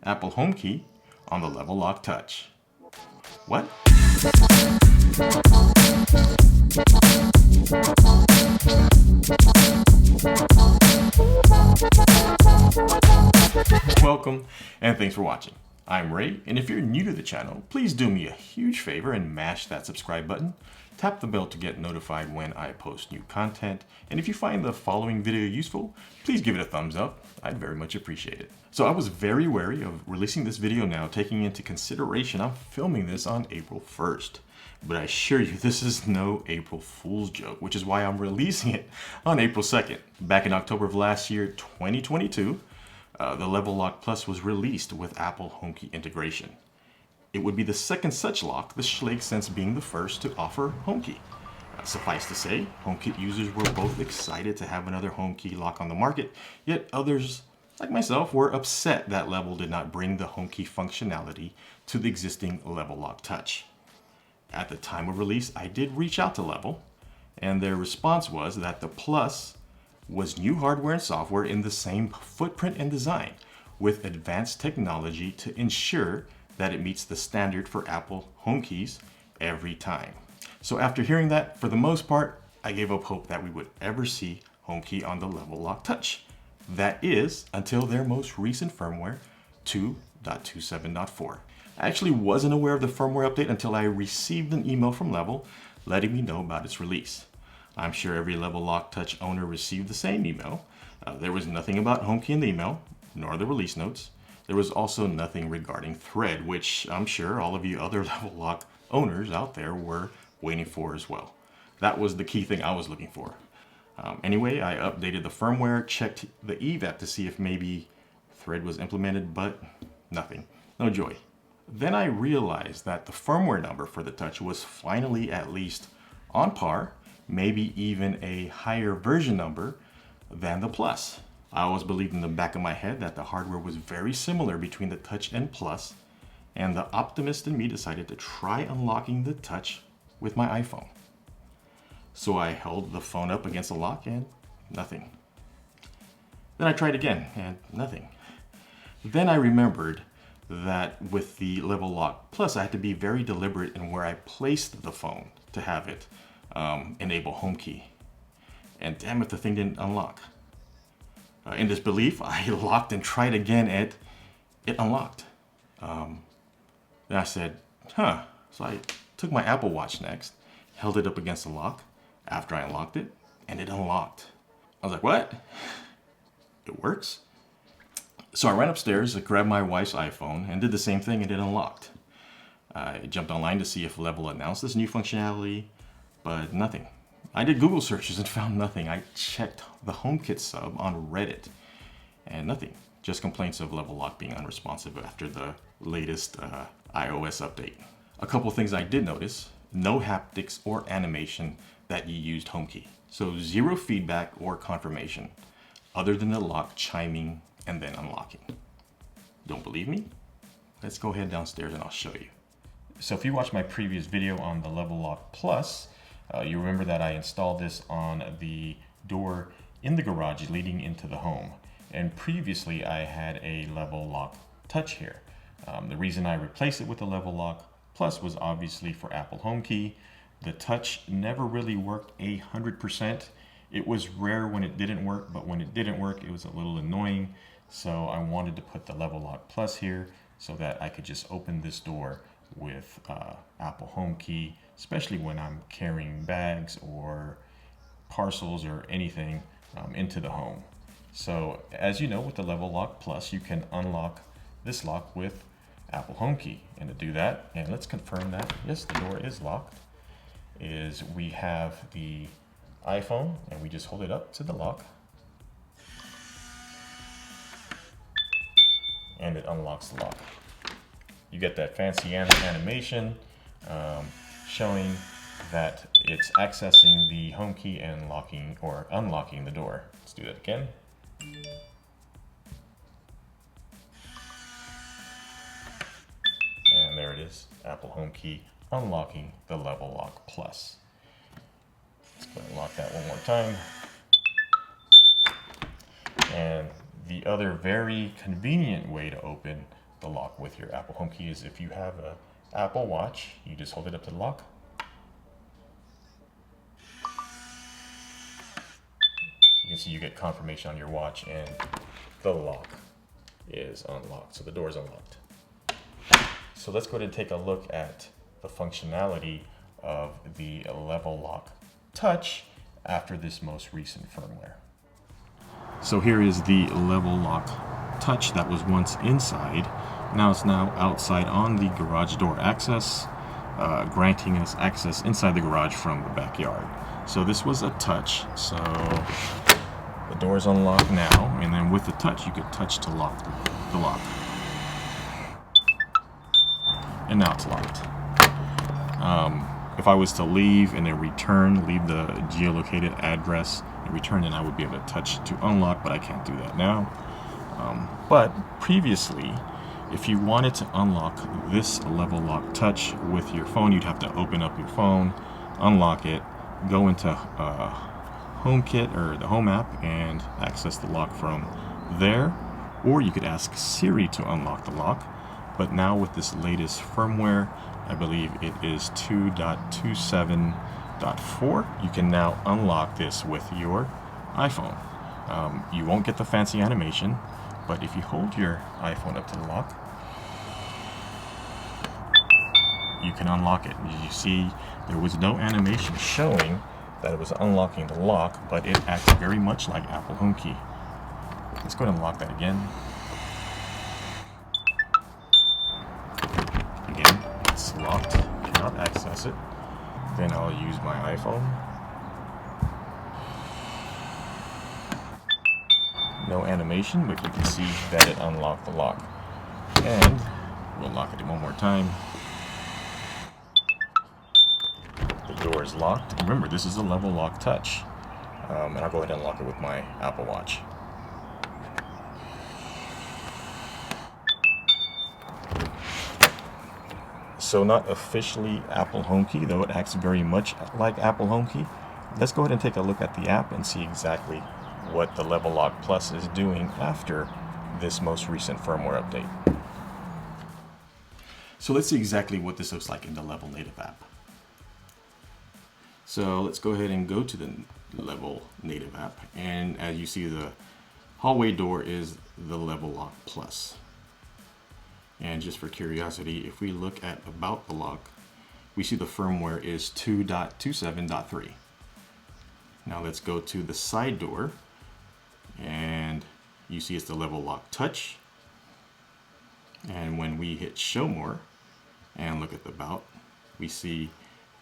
Apple HomeKey on the Level Lock Touch. What? Welcome and thanks for watching. I'm Ray, and if you're new to the channel, please do me a huge favor and mash that subscribe button. Tap the bell to get notified when I post new content. And if you find the following video useful, please give it a thumbs up. I'd very much appreciate it. So I was very wary of releasing this video now, taking into consideration I'm filming this on April 1st. But I assure you, this is no April Fool's joke, which is why I'm releasing it on April 2nd. Back in October of last year, 2022, the Level Lock Plus was released with Apple HomeKey integration. It would be the second such lock, the Schlage since being the first to offer HomeKey. Suffice to say, HomeKit users were both excited to have another HomeKey lock on the market, yet others, like myself, were upset that Level did not bring the HomeKey functionality to the existing Level Lock Touch. At the time of release, I did reach out to Level, and their response was that the Plus was new hardware and software in the same footprint and design, with advanced technology to ensure that it meets the standard for Apple HomeKeys every time. So after hearing that, for the most part, I gave up hope that we would ever see HomeKey on the Level Lock Touch. That is, until their most recent firmware, 2.27.4. I actually wasn't aware of the firmware update until I received an email from Level letting me know about its release. I'm sure every Level Lock Touch owner received the same email. There was nothing about HomeKey in the email, nor the release notes. There was also nothing regarding Thread, which I'm sure all of you other Level Lock owners out there were waiting for as well. That was the key thing I was looking for. Anyway, I updated the firmware, checked the eval to see if maybe Thread was implemented, but nothing. No joy. Then I realized that the firmware number for the Touch was finally at least on par, maybe even a higher version number than the Plus. I always believed in the back of my head that the hardware was very similar between the Touch and Plus, and the optimist in me decided to try unlocking the Touch with my iPhone. So I held the phone up against the lock and nothing. Then I tried again and nothing. Then I remembered that with the Level Lock Plus, I had to be very deliberate in where I placed the phone to have it enable HomeKey. And damn it, the thing didn't unlock. In disbelief, I locked and tried again, and it unlocked. Then I said, So I took my Apple Watch next, held it up against the lock after I unlocked it, and it unlocked. I was like, what? It works? So I ran upstairs, grabbed my wife's iPhone, and did the same thing, and it unlocked. I jumped online to see if Level announced this new functionality, but nothing. I did Google searches and found nothing. I checked the HomeKit sub on Reddit, and nothing. Just complaints of Level Lock being unresponsive after the latest iOS update. A couple things I did notice: no haptics or animation that you used HomeKey. So zero feedback or confirmation, other than the lock chiming and then unlocking. Don't believe me? Let's go ahead downstairs and I'll show you. So if you watched my previous video on the Level Lock Plus, you remember that I installed this on the door in the garage leading into the home. And previously I had a Level Lock Touch here. The reason I replaced it with the Level Lock Plus was obviously for Apple HomeKey. The Touch never really worked 100%. It was rare when it didn't work, but when it didn't work, it was a little annoying. So I wanted to put the Level Lock Plus here so that I could just open this door with Apple HomeKey, especially when I'm carrying bags or parcels or anything into the home. So as you know, with the Level Lock Plus, you can unlock this lock with Apple HomeKey. And to do that, and let's confirm that, yes, the door is locked, is we have the iPhone and we just hold it up to the lock and it unlocks the lock. You get that fancy animation showing that it's accessing the HomeKey and locking or unlocking the door. Let's do that again. And there it is, Apple HomeKey unlocking the Level Lock Plus. Let's go ahead and lock that one more time. And the other very convenient way to open the lock with your Apple HomeKey is if you have an Apple Watch, you just hold it up to the lock. You can see you get confirmation on your watch and the lock is unlocked. So the door is unlocked. So let's go ahead and take a look at the functionality of the level lock touch after this most recent firmware. So here is the level lock touch that was once inside. Now it's outside on the garage door access, granting us access inside the garage from the backyard. So this was a touch. So the door is unlocked now, and then with the touch, you could touch to lock the lock. And now it's locked. If I was to leave and then return, leave the geolocated address and return, then I would be able to touch to unlock, but I can't do that now. But previously, if you wanted to unlock this level lock touch with your phone, you'd have to open up your phone, unlock it, go into HomeKit or the Home app and access the lock from there. Or you could ask Siri to unlock the lock. But now with this latest firmware, I believe it is 2.27.4, you can now unlock this with your iPhone. You won't get the fancy animation, but if you hold your iPhone up to the lock, you can unlock it. You see, there was no animation showing that it was unlocking the lock, but it acts very much like Apple HomeKey. Let's go ahead and unlock that again. Again, it's locked, cannot access it. Then I'll use my iPhone. No animation, but you can see that it unlocked the lock. And we'll lock it one more time. The door is locked. Remember, this is a level lock touch. And I'll go ahead and unlock it with my Apple Watch. So not officially Apple HomeKey, though it acts very much like Apple HomeKey. Let's go ahead and take a look at the app and see exactly what the Level Lock Plus is doing after this most recent firmware update. So let's see exactly what this looks like in the Level Native app. So let's go ahead and go to the Level Native app, and as you see, the hallway door is the Level Lock Plus. And just for curiosity, if we look at About the Lock, we see the firmware is 2.27.3. Now let's go to the side door, and you see it's the Level Lock Touch. And when we hit Show More and look at the About, we see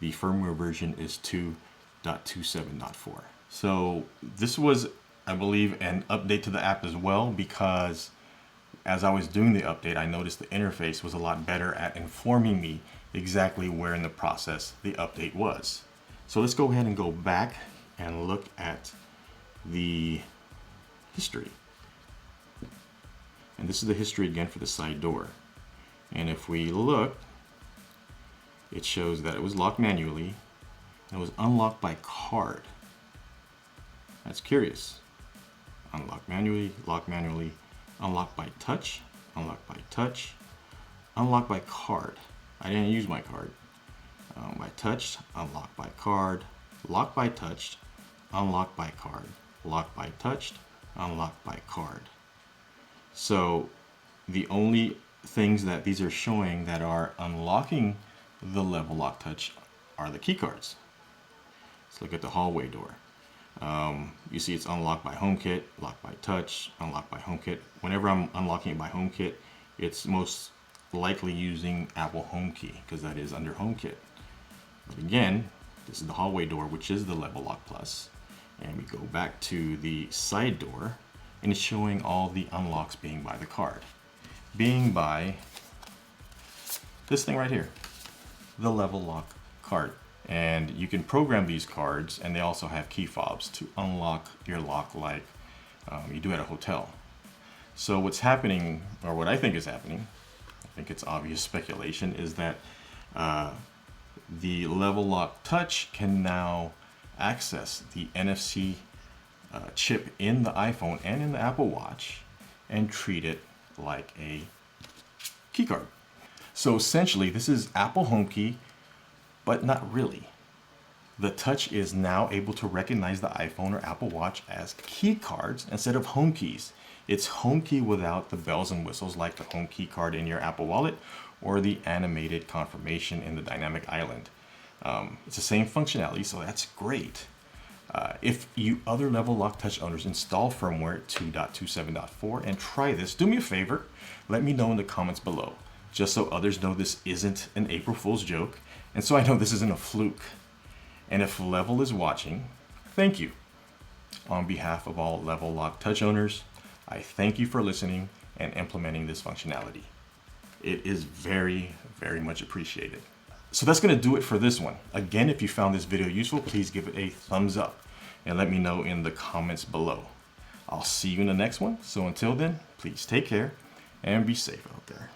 the firmware version is 2.27.4. So this was, I believe, an update to the app as well, because as I was doing the update, I noticed the interface was a lot better at informing me exactly where in the process the update was. So let's go ahead and go back and look at the history. And this is the history again for the side door. And if we look, it shows that it was locked manually and it was unlocked by card. That's curious. Unlocked manually, locked manually, unlocked by touch, unlocked by touch, unlocked by card. I didn't use my card. By touch, unlocked by card, locked by touched, unlocked by card, locked by touched, unlocked by card. So the only things that these are showing that are unlocking the Level Lock Touch are the key cards. Let's look at the hallway door. You see it's unlocked by HomeKit, locked by touch, unlocked by HomeKit. Whenever I'm unlocking it by HomeKit, it's most likely using Apple HomeKey because that is under HomeKit. But again, this is the hallway door, which is the Level Lock Plus. And we go back to the side door, and it's showing all the unlocks being by the card. Being by this thing right here, the Level Lock card. And you can program these cards, and they also have key fobs to unlock your lock like you do at a hotel. So what's happening, or what I think is happening, I think it's obvious speculation, is that the Level Lock Touch can now access the NFC chip in the iPhone and in the Apple Watch and treat it like a keycard. So essentially, this is Apple HomeKey, but not really. The Touch is now able to recognize the iPhone or Apple Watch as key cards instead of home keys. It's HomeKey without the bells and whistles like the home key card in your Apple Wallet or the animated confirmation in the dynamic island. It's the same functionality, so that's great. If you other level lock touch owners install firmware 2.27.4 and try this, do me a favor, let me know in the comments below, just so others know this isn't an April Fool's joke, and so I know this isn't a fluke. And if Level is watching, thank you. On behalf of all Level lock touch owners, I thank you for listening and implementing this functionality. It is very, very much appreciated. So that's going to do it for this one. Again, if you found this video useful, please give it a thumbs up and let me know in the comments below. I'll see you in the next one. So until then, please take care and be safe out there.